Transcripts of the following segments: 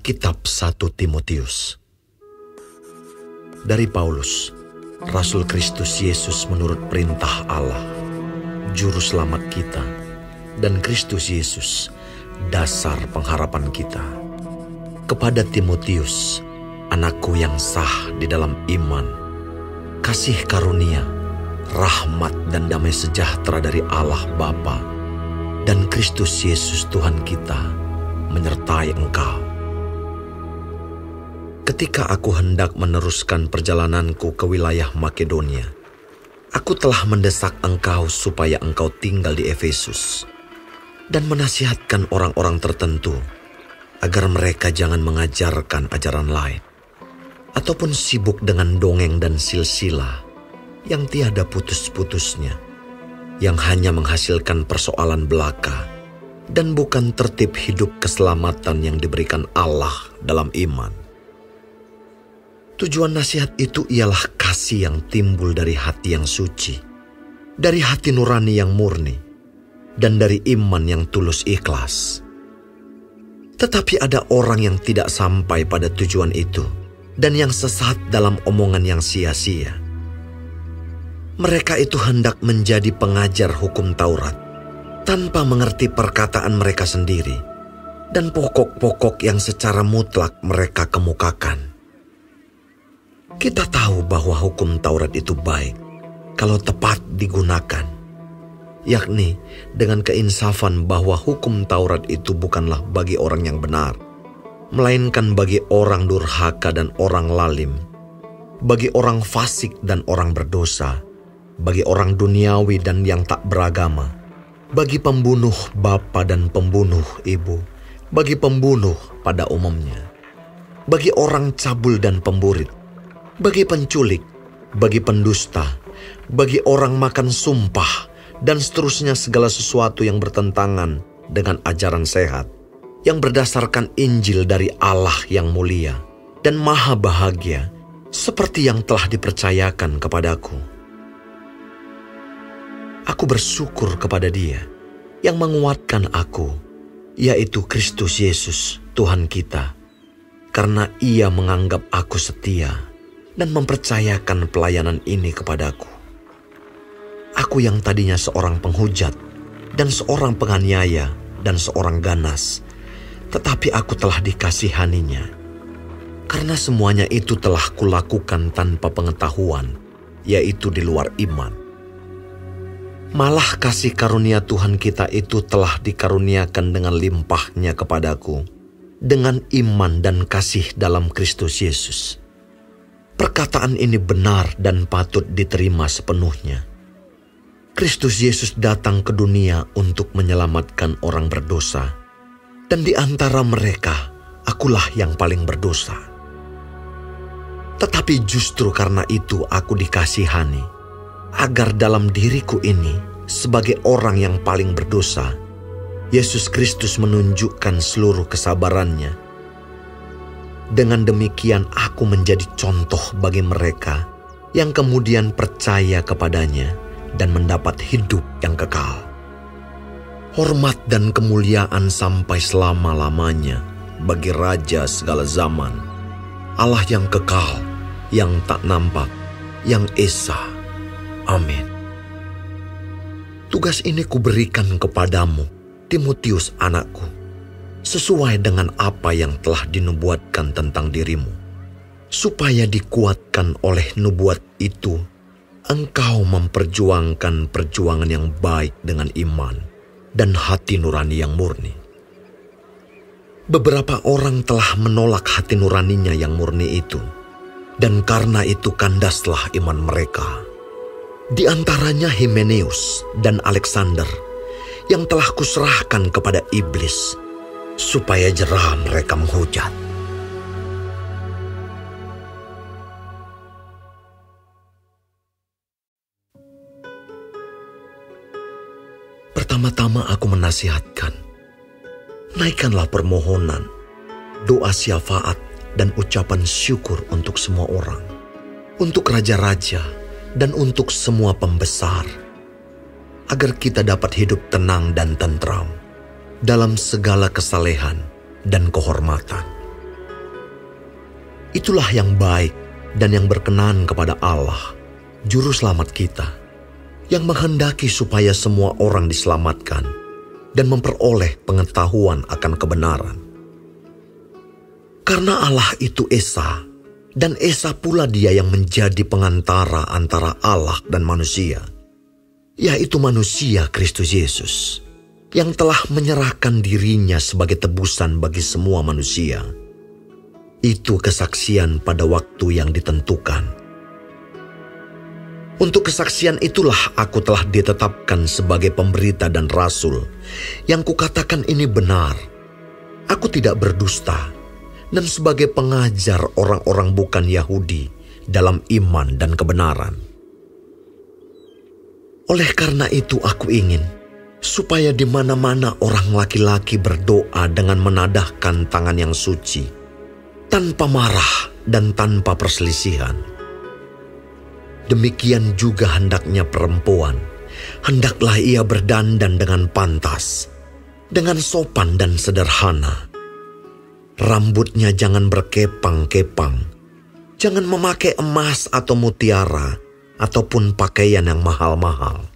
Kitab 1 Timotius. Dari Paulus, Rasul Kristus Yesus menurut perintah Allah, Juru Selamat kita, dan Kristus Yesus, dasar pengharapan kita. Kepada Timotius, anakku yang sah di dalam iman, kasih karunia, rahmat dan damai sejahtera dari Allah Bapa dan Kristus Yesus Tuhan kita menyertai engkau. Ketika aku hendak meneruskan perjalananku ke wilayah Makedonia, aku telah mendesak engkau supaya engkau tinggal di Efesus dan menasihatkan orang-orang tertentu agar mereka jangan mengajarkan ajaran lain ataupun sibuk dengan dongeng dan silsilah yang tiada putus-putusnya, yang hanya menghasilkan persoalan belaka dan bukan tertib hidup keselamatan yang diberikan Allah dalam iman. Tujuan nasihat itu ialah kasih yang timbul dari hati yang suci, dari hati nurani yang murni, dan dari iman yang tulus ikhlas. Tetapi ada orang yang tidak sampai pada tujuan itu dan yang sesat dalam omongan yang sia-sia. Mereka itu hendak menjadi pengajar hukum Taurat tanpa mengerti perkataan mereka sendiri dan pokok-pokok yang secara mutlak mereka kemukakan. Kita tahu bahwa hukum Taurat itu baik kalau tepat digunakan, yakni dengan keinsafan bahwa hukum Taurat itu bukanlah bagi orang yang benar, melainkan bagi orang durhaka dan orang lalim, bagi orang fasik dan orang berdosa, bagi orang duniawi dan yang tak beragama, bagi pembunuh bapa dan pembunuh ibu, bagi pembunuh pada umumnya, bagi orang cabul dan pemburit, bagi penculik, bagi pendusta, bagi orang makan sumpah, dan seterusnya segala sesuatu yang bertentangan dengan ajaran sehat, yang berdasarkan Injil dari Allah yang mulia dan maha bahagia, seperti yang telah dipercayakan kepadaku. Aku bersyukur kepada Dia yang menguatkan aku, yaitu Kristus Yesus Tuhan kita, karena Ia menganggap aku setia dan mempercayakan pelayanan ini kepadaku. Aku yang tadinya seorang penghujat dan seorang penganiaya dan seorang ganas, tetapi aku telah dikasihaninya, karena semuanya itu telah kulakukan tanpa pengetahuan, yaitu di luar iman. Malah kasih karunia Tuhan kita itu telah dikaruniakan dengan limpahnya kepadaku, dengan iman dan kasih dalam Kristus Yesus. Perkataan ini benar dan patut diterima sepenuhnya. Kristus Yesus datang ke dunia untuk menyelamatkan orang berdosa, dan di antara mereka, akulah yang paling berdosa. Tetapi justru karena itu aku dikasihani, agar dalam diriku ini, sebagai orang yang paling berdosa, Yesus Kristus menunjukkan seluruh kesabarannya. Dengan demikian aku menjadi contoh bagi mereka yang kemudian percaya kepadanya dan mendapat hidup yang kekal. Hormat dan kemuliaan sampai selama-lamanya bagi Raja segala zaman, Allah yang kekal, yang tak nampak, yang esa. Amin. Tugas ini kuberikan kepadamu, Timotius anakku, sesuai dengan apa yang telah dinubuatkan tentang dirimu, supaya dikuatkan oleh nubuat itu, engkau memperjuangkan perjuangan yang baik dengan iman dan hati nurani yang murni. Beberapa orang telah menolak hati nuraninya yang murni itu, dan karena itu kandaslah iman mereka. Di antaranya Himeneus dan Alexander, yang telah kuserahkan kepada iblis, supaya jerah mereka menghujat. Pertama-tama aku menasihatkan, naikkanlah permohonan, doa syafaat dan ucapan syukur untuk semua orang, untuk raja-raja dan untuk semua pembesar, agar kita dapat hidup tenang dan tentram dalam segala kesalehan dan kehormatan. Itulah yang baik dan yang berkenan kepada Allah, Juru Selamat kita, yang menghendaki supaya semua orang diselamatkan dan memperoleh pengetahuan akan kebenaran. Karena Allah itu Esa, dan Esa pula Dia yang menjadi pengantara antara Allah dan manusia, yaitu manusia Kristus Yesus, yang telah menyerahkan dirinya sebagai tebusan bagi semua manusia. Itu kesaksian pada waktu yang ditentukan. Untuk kesaksian itulah aku telah ditetapkan sebagai pemberita dan rasul, yang kukatakan ini benar. Aku tidak berdusta, dan sebagai pengajar orang-orang bukan Yahudi dalam iman dan kebenaran. Oleh karena itu aku ingin supaya di mana-mana orang laki-laki berdoa dengan menadahkan tangan yang suci, tanpa marah dan tanpa perselisihan. Demikian juga hendaknya perempuan, hendaklah ia berdandan dengan pantas, dengan sopan dan sederhana. Rambutnya jangan berkepang-kepang, jangan memakai emas atau mutiara, ataupun pakaian yang mahal-mahal.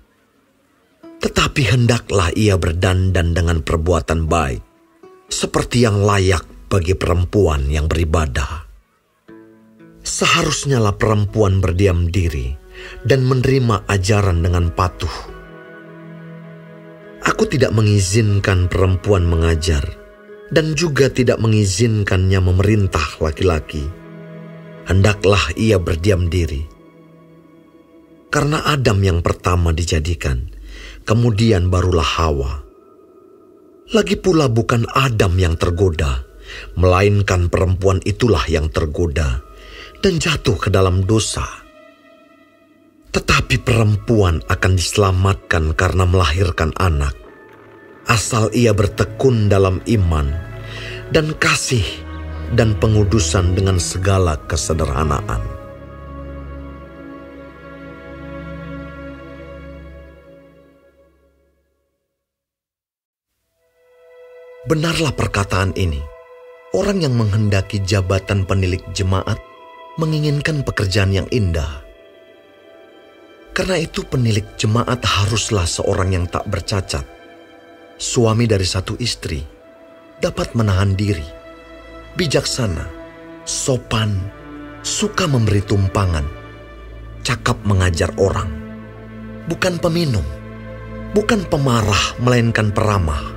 Tetapi hendaklah ia berdandan dengan perbuatan baik, seperti yang layak bagi perempuan yang beribadah. Seharusnyalah perempuan berdiam diri dan menerima ajaran dengan patuh. Aku tidak mengizinkan perempuan mengajar, dan juga tidak mengizinkannya memerintah laki-laki. Hendaklah ia berdiam diri. Karena Adam yang pertama dijadikan, kemudian barulah Hawa. Lagi pula bukan Adam yang tergoda, melainkan perempuan itulah yang tergoda dan jatuh ke dalam dosa. Tetapi perempuan akan diselamatkan karena melahirkan anak, asal ia bertekun dalam iman dan kasih dan pengudusan dengan segala kesederhanaan. Benarlah perkataan ini. Orang yang menghendaki jabatan penilik jemaat menginginkan pekerjaan yang indah. Karena itu penilik jemaat haruslah seorang yang tak bercacat, suami dari satu istri, dapat menahan diri, bijaksana, sopan, suka memberi tumpangan, cakap mengajar orang, bukan peminum, bukan pemarah melainkan peramah,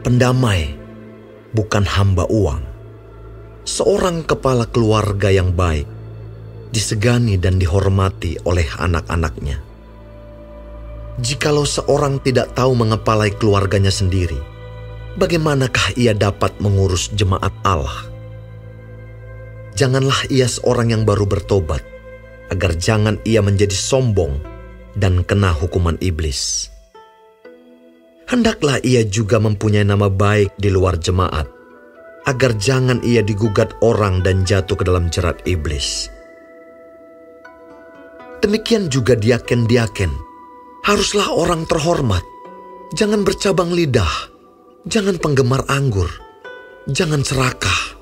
pendamai, bukan hamba uang, seorang kepala keluarga yang baik, disegani dan dihormati oleh anak-anaknya. Jikalau seorang tidak tahu mengepalai keluarganya sendiri, bagaimanakah ia dapat mengurus jemaat Allah? Janganlah ia seorang yang baru bertobat, agar jangan ia menjadi sombong dan kena hukuman iblis. Hendaklah ia juga mempunyai nama baik di luar jemaat, agar jangan ia digugat orang dan jatuh ke dalam jerat iblis. Demikian juga diaken-diaken, haruslah orang terhormat, jangan bercabang lidah, jangan penggemar anggur, jangan serakah,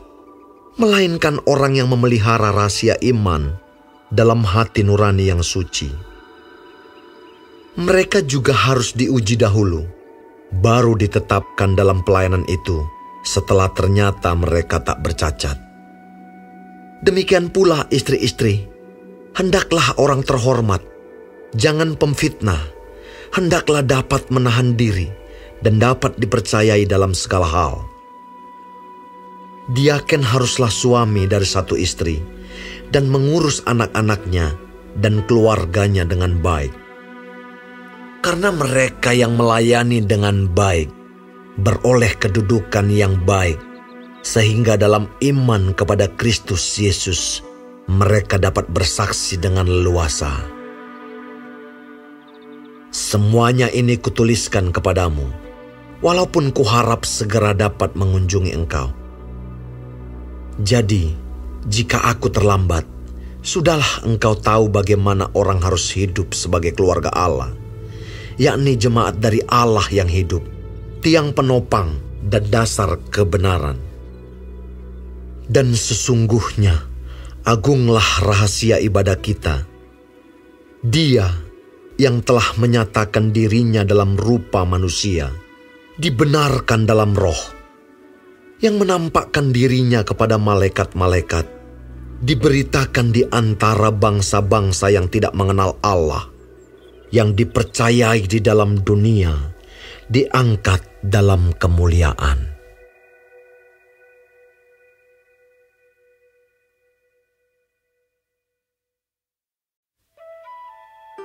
melainkan orang yang memelihara rahasia iman dalam hati nurani yang suci. Mereka juga harus diuji dahulu, baru ditetapkan dalam pelayanan itu setelah ternyata mereka tak bercacat. Demikian pula istri-istri, hendaklah orang terhormat, jangan pemfitnah, hendaklah dapat menahan diri dan dapat dipercayai dalam segala hal. Diaken haruslah suami dari satu istri dan mengurus anak-anaknya dan keluarganya dengan baik. Karena mereka yang melayani dengan baik beroleh kedudukan yang baik, sehingga dalam iman kepada Kristus Yesus mereka dapat bersaksi dengan leluasa. Semuanya ini kutuliskan kepadamu, walaupun kuharap segera dapat mengunjungi engkau. Jadi, jika aku terlambat, sudahlah engkau tahu bagaimana orang harus hidup sebagai keluarga Allah, yakni jemaat dari Allah yang hidup, tiang penopang dan dasar kebenaran. Dan sesungguhnya Agunglah rahasia ibadah kita. Dia yang telah menyatakan dirinya dalam rupa manusia, dibenarkan dalam roh, yang menampakkan dirinya kepada malaikat-malaikat, diberitakan di antara bangsa-bangsa yang tidak mengenal Allah, yang dipercayai di dalam dunia, diangkat dalam kemuliaan.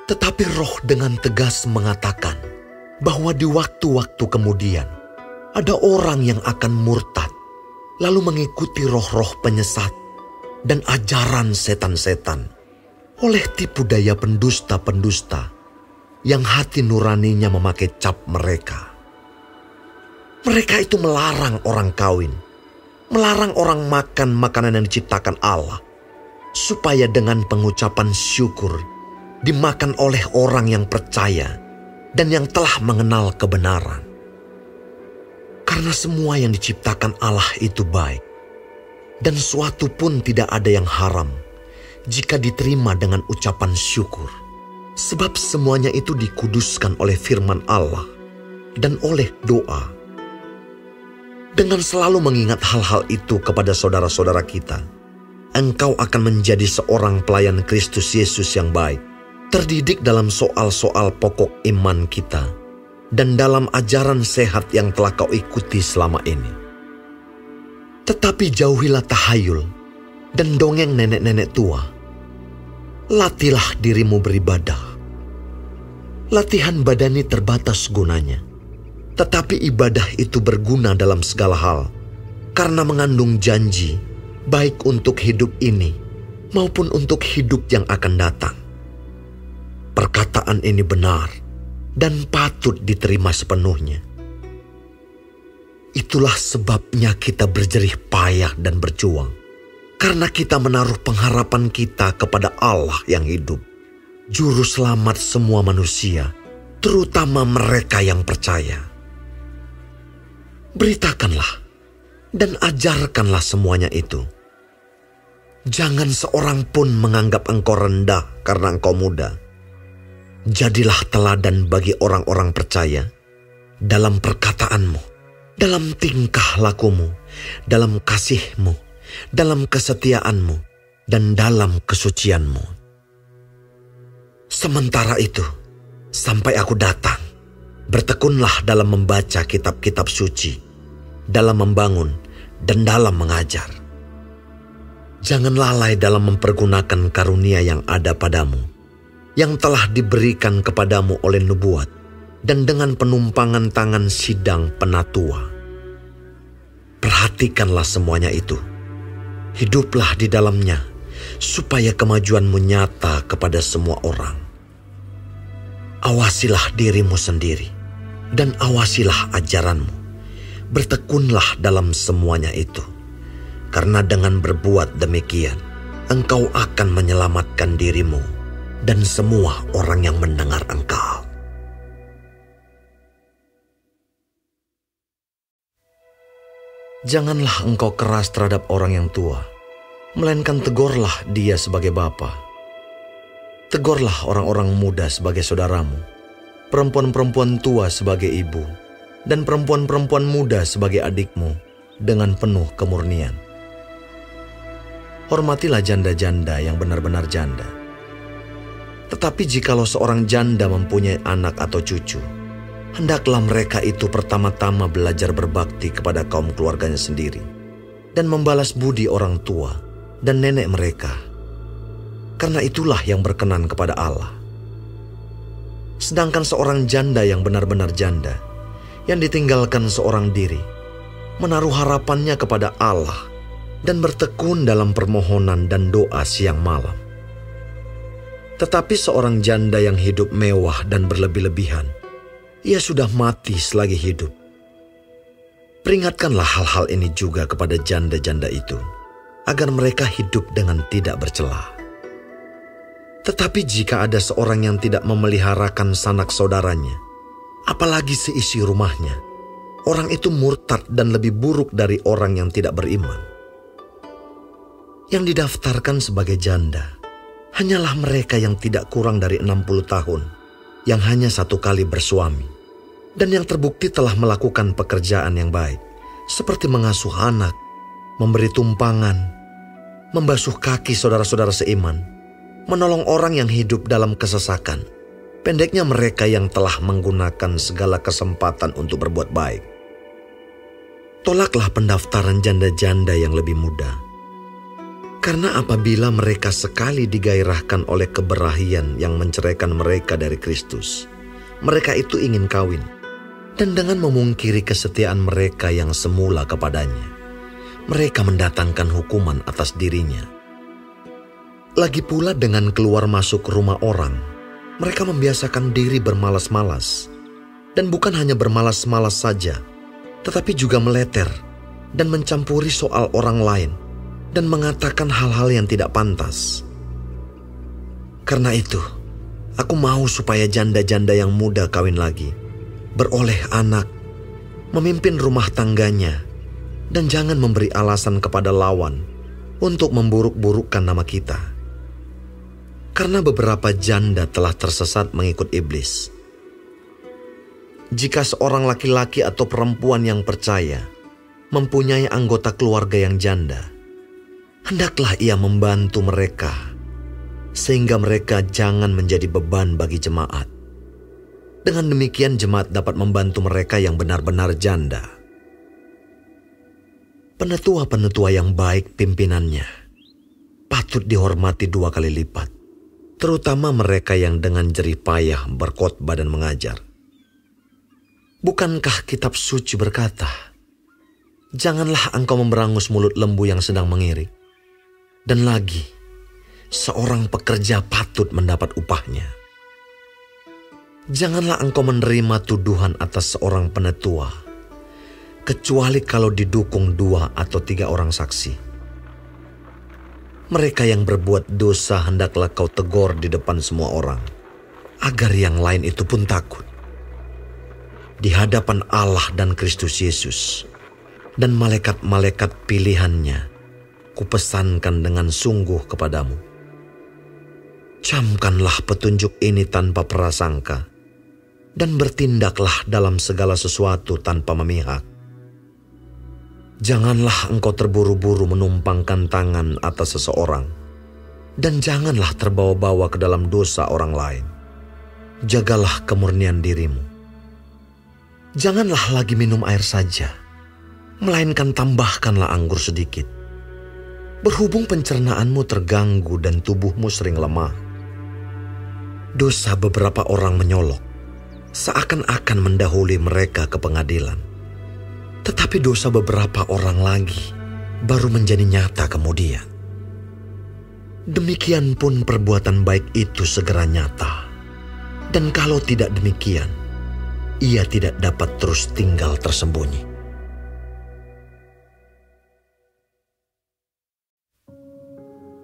Tetapi roh dengan tegas mengatakan bahwa di waktu-waktu kemudian ada orang yang akan murtad, lalu mengikuti roh-roh penyesat dan ajaran setan-setan oleh tipu daya pendusta-pendusta yang hati nuraninya memakai cap mereka. Mereka itu melarang orang kawin, melarang orang makan makanan yang diciptakan Allah, supaya dengan pengucapan syukur dimakan oleh orang yang percaya dan yang telah mengenal kebenaran. Karena semua yang diciptakan Allah itu baik, dan suatu pun tidak ada yang haram jika diterima dengan ucapan syukur. Sebab semuanya itu dikuduskan oleh firman Allah dan oleh doa. Dengan selalu mengingat hal-hal itu kepada saudara-saudara kita, engkau akan menjadi seorang pelayan Kristus Yesus yang baik, terdidik dalam soal-soal pokok iman kita, dan dalam ajaran sehat yang telah kau ikuti selama ini. Tetapi jauhilah tahayul dan dongeng nenek-nenek tua. Latihlah dirimu beribadah. Latihan badani terbatas gunanya, tetapi ibadah itu berguna dalam segala hal, karena mengandung janji, baik untuk hidup ini maupun untuk hidup yang akan datang. Perkataan ini benar dan patut diterima sepenuhnya. Itulah sebabnya kita berjerih payah dan berjuang, karena kita menaruh pengharapan kita kepada Allah yang hidup, Juru Selamat semua manusia, terutama mereka yang percaya. Beritakanlah dan ajarkanlah semuanya itu. Jangan seorang pun menganggap engkau rendah karena engkau muda. Jadilah teladan bagi orang-orang percaya dalam perkataanmu, dalam tingkah lakumu, dalam kasihmu, dalam kesetiaanmu, dan dalam kesucianmu. Sementara itu, sampai aku datang, bertekunlah dalam membaca kitab-kitab suci, dalam membangun, dan dalam mengajar. Jangan lalai dalam mempergunakan karunia yang ada padamu, yang telah diberikan kepadamu oleh nubuat, dan dengan penumpangan tangan sidang penatua. Perhatikanlah semuanya itu. Hiduplah di dalamnya, supaya kemajuanmu nyata kepada semua orang. Awasilah dirimu sendiri, dan awasilah ajaranmu. Bertekunlah dalam semuanya itu, karena dengan berbuat demikian, engkau akan menyelamatkan dirimu dan semua orang yang mendengar engkau. Janganlah engkau keras terhadap orang yang tua, melainkan tegurlah dia sebagai bapa. Tegurlah orang-orang muda sebagai saudaramu, perempuan-perempuan tua sebagai ibu, dan perempuan-perempuan muda sebagai adikmu dengan penuh kemurnian. Hormatilah janda-janda yang benar-benar janda. Tetapi jikalau seorang janda mempunyai anak atau cucu, hendaklah mereka itu pertama-tama belajar berbakti kepada kaum keluarganya sendiri, dan membalas budi orang tua dan nenek mereka, karena itulah yang berkenan kepada Allah. Sedangkan seorang janda yang benar-benar janda, yang ditinggalkan seorang diri, menaruh harapannya kepada Allah dan bertekun dalam permohonan dan doa siang malam. Tetapi seorang janda yang hidup mewah dan berlebih-lebihan, ia sudah mati selagi hidup. Peringatkanlah hal-hal ini juga kepada janda-janda itu, agar mereka hidup dengan tidak bercela. Tetapi jika ada seorang yang tidak memeliharakan sanak saudaranya, apalagi seisi rumahnya, orang itu murtad dan lebih buruk dari orang yang tidak beriman. Yang didaftarkan sebagai janda hanyalah mereka yang tidak kurang dari 60 tahun, yang hanya satu kali bersuami, dan yang terbukti telah melakukan pekerjaan yang baik, seperti mengasuh anak, memberi tumpangan, membasuh kaki saudara-saudara seiman, menolong orang yang hidup dalam kesesakan. Pendeknya mereka yang telah menggunakan segala kesempatan untuk berbuat baik. Tolaklah pendaftaran janda-janda yang lebih muda. Karena apabila mereka sekali digairahkan oleh keberahian yang menceraikan mereka dari Kristus, mereka itu ingin kawin, dan dengan memungkiri kesetiaan mereka yang semula kepadanya, mereka mendatangkan hukuman atas dirinya. Lagi pula dengan keluar masuk rumah orang, mereka membiasakan diri bermalas-malas, dan bukan hanya bermalas-malas saja, tetapi juga meleter dan mencampuri soal orang lain, dan mengatakan hal-hal yang tidak pantas. Karena itu, aku mau supaya janda-janda yang muda kawin lagi, beroleh anak, memimpin rumah tangganya, dan jangan memberi alasan kepada lawan untuk memburuk-burukkan nama kita. Karena beberapa janda telah tersesat mengikut iblis. Jika seorang laki-laki atau perempuan yang percaya mempunyai anggota keluarga yang janda, hendaklah ia membantu mereka, sehingga mereka jangan menjadi beban bagi jemaat. Dengan demikian jemaat dapat membantu mereka yang benar-benar janda. Penetua-penetua yang baik pimpinannya patut dihormati 2 kali lipat, terutama mereka yang dengan jerih payah berkhotbah dan mengajar. Bukankah kitab suci berkata, "Janganlah engkau memberangus mulut lembu yang sedang mengirik." Dan lagi, seorang pekerja patut mendapat upahnya. Janganlah engkau menerima tuduhan atas seorang penetua, kecuali kalau didukung 2 atau 3 orang saksi. Mereka yang berbuat dosa hendaklah kau tegur di depan semua orang, agar yang lain itu pun takut. Di hadapan Allah dan Kristus Yesus, dan malaikat-malaikat pilihannya, kupesankan dengan sungguh kepadamu. Camkanlah petunjuk ini tanpa prasangka, dan bertindaklah dalam segala sesuatu tanpa memihak. Janganlah engkau terburu-buru menumpangkan tangan atas seseorang, dan janganlah terbawa-bawa ke dalam dosa orang lain. Jagalah kemurnian dirimu. Janganlah lagi minum air saja, melainkan tambahkanlah anggur sedikit. Berhubung pencernaanmu terganggu dan tubuhmu sering lemah. Dosa beberapa orang menyolok, seakan-akan mendahului mereka ke pengadilan. Tetapi dosa beberapa orang lagi baru menjadi nyata kemudian. Demikian pun perbuatan baik itu segera nyata. Dan kalau tidak demikian, ia tidak dapat terus tinggal tersembunyi.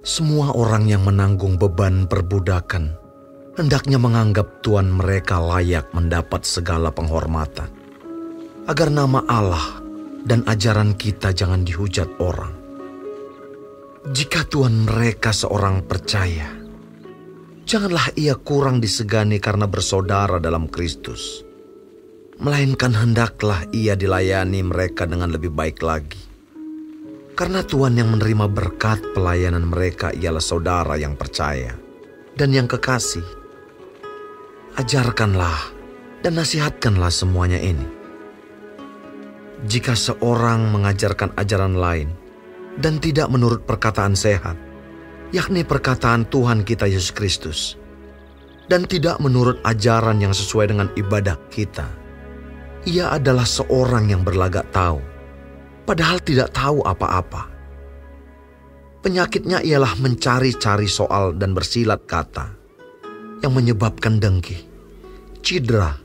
Semua orang yang menanggung beban perbudakan hendaknya menganggap tuan mereka layak mendapat segala penghormatan, agar nama Allah dan ajaran kita jangan dihujat orang. Jika tuan mereka seorang percaya, janganlah ia kurang disegani karena bersaudara dalam Kristus, melainkan hendaklah ia dilayani mereka dengan lebih baik lagi. Karena Tuhan yang menerima berkat pelayanan mereka ialah saudara yang percaya dan yang kekasih. Ajarkanlah dan nasihatkanlah semuanya ini. Jika seorang mengajarkan ajaran lain dan tidak menurut perkataan sehat, yakni perkataan Tuhan kita Yesus Kristus, dan tidak menurut ajaran yang sesuai dengan ibadah kita, ia adalah seorang yang berlagak tahu, padahal tidak tahu apa-apa. Penyakitnya ialah mencari-cari soal dan bersilat kata, yang menyebabkan dengki, cidra,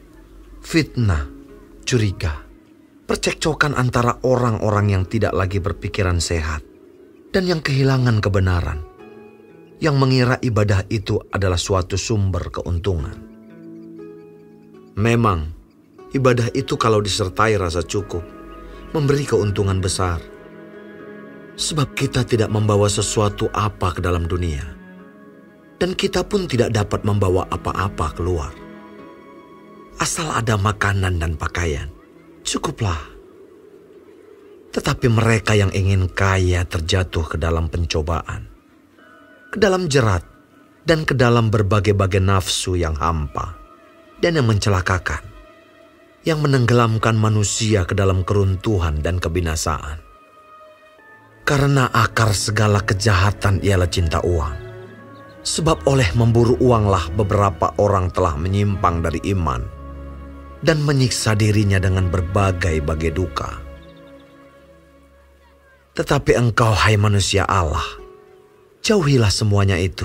fitnah, curiga, percekcokan antara orang-orang yang tidak lagi berpikiran sehat dan yang kehilangan kebenaran, yang mengira ibadah itu adalah suatu sumber keuntungan. Memang, ibadah itu kalau disertai rasa cukup, memberi keuntungan besar. Sebab kita tidak membawa sesuatu apa ke dalam dunia, dan kita pun tidak dapat membawa apa-apa keluar. Asal ada makanan dan pakaian, cukuplah. Tetapi mereka yang ingin kaya terjatuh ke dalam pencobaan, ke dalam jerat, dan ke dalam berbagai-bagai nafsu yang hampa dan yang mencelakakan, yang menenggelamkan manusia ke dalam keruntuhan dan kebinasaan. Karena akar segala kejahatan ialah cinta uang. Sebab oleh memburu uanglah beberapa orang telah menyimpang dari iman dan menyiksa dirinya dengan berbagai-bagai duka. Tetapi engkau, hai manusia Allah, jauhilah semuanya itu.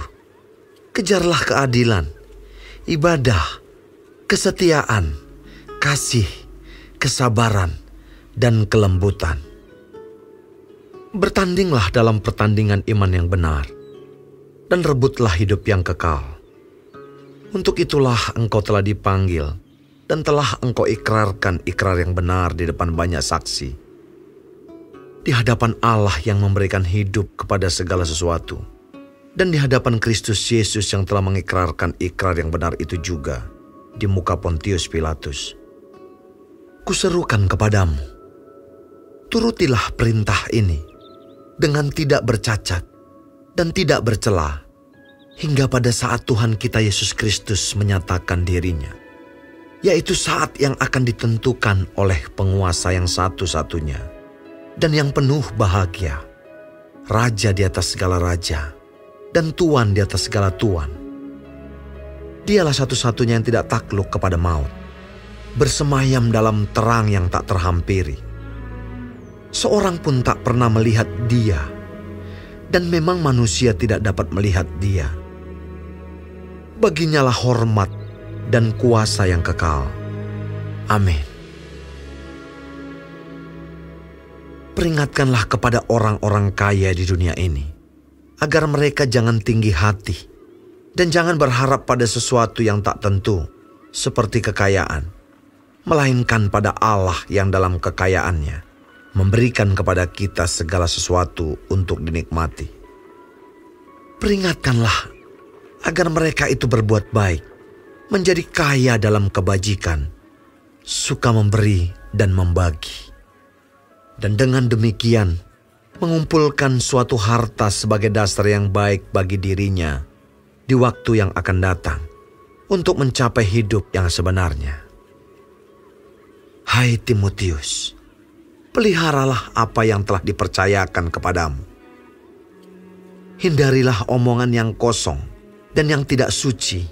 Kejarlah keadilan, ibadah, kesetiaan, kasih, kesabaran, dan kelembutan. Bertandinglah dalam pertandingan iman yang benar, dan rebutlah hidup yang kekal. Untuk itulah engkau telah dipanggil, dan telah engkau ikrarkan ikrar yang benar di depan banyak saksi, di hadapan Allah yang memberikan hidup kepada segala sesuatu, dan di hadapan Kristus Yesus yang telah mengikrarkan ikrar yang benar itu juga di muka Pontius Pilatus. Kuserukan kepadamu, turutilah perintah ini dengan tidak bercacat dan tidak bercela, hingga pada saat Tuhan kita Yesus Kristus menyatakan dirinya, yaitu saat yang akan ditentukan oleh penguasa yang satu-satunya dan yang penuh bahagia, Raja di atas segala raja dan Tuan di atas segala tuan. Dialah satu-satunya yang tidak takluk kepada maut, bersemayam dalam terang yang tak terhampiri. Seorang pun tak pernah melihat Dia, dan memang manusia tidak dapat melihat Dia. Baginyalah hormat dan kuasa yang kekal. Amin. Peringatkanlah kepada orang-orang kaya di dunia ini, agar mereka jangan tinggi hati, dan jangan berharap pada sesuatu yang tak tentu, seperti kekayaan, melainkan pada Allah yang dalam kekayaannya memberikan kepada kita segala sesuatu untuk dinikmati. Peringatkanlah agar mereka itu berbuat baik, menjadi kaya dalam kebajikan, suka memberi dan membagi. Dan dengan demikian, mengumpulkan suatu harta sebagai dasar yang baik bagi dirinya di waktu yang akan datang, untuk mencapai hidup yang sebenarnya. Hai Timotius, peliharalah apa yang telah dipercayakan kepadamu. Hindarilah omongan yang kosong dan yang tidak suci,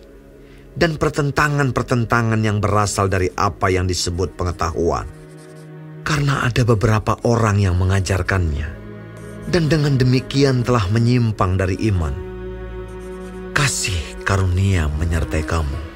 dan pertentangan-pertentangan yang berasal dari apa yang disebut pengetahuan. Karena ada beberapa orang yang mengajarkannya, dan dengan demikian telah menyimpang dari iman. Kasih karunia menyertai kamu.